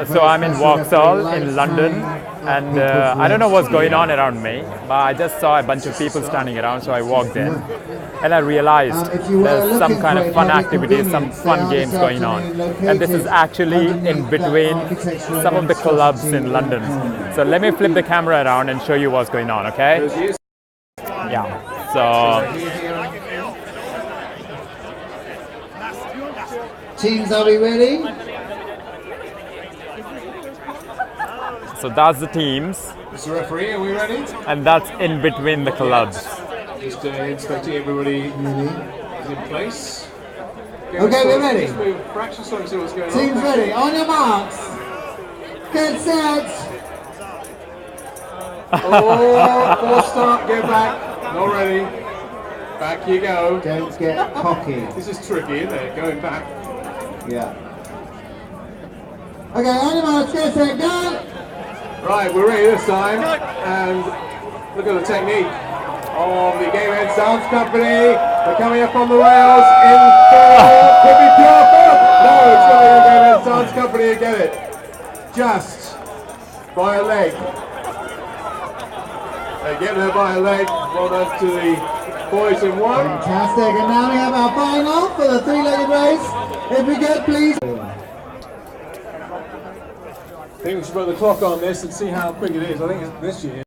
So I'm in Vauxhall in London, and I don't know what's going on around me, but I just saw a bunch of people standing around, so I walked in and I realized there's some kind of fun activities, some fun games going on, and this is actually in between some of the clubs in London. So let me flip the camera around and show you what's going on, okay? Yeah, Teams, are we ready? so that's the teams, Mr. Referee, are we ready? and that's in between the clubs. Just inspecting everybody in place. Okay, we're ready. Fraction so see what's going Teams on. ready. On your marks. Get set. Oh, force start, get back. Not ready. Back you go. Don't get cocky. This is tricky, isn't it? Going back. Yeah. Okay, on your marks. Get set. Go. Right, we're ready this time. And look at the technique of the Game Head Sounds Company. They're coming up on the rails in 4. Could be pure. No, it's going to be the Game Head Sounds Company who get it. Just by a leg. They get there by a leg. Well done to the boys in 1. Fantastic. And now we have our final for the three-legged race. If we could, please. I think we should put the clock on this and see how quick it is. I think this year.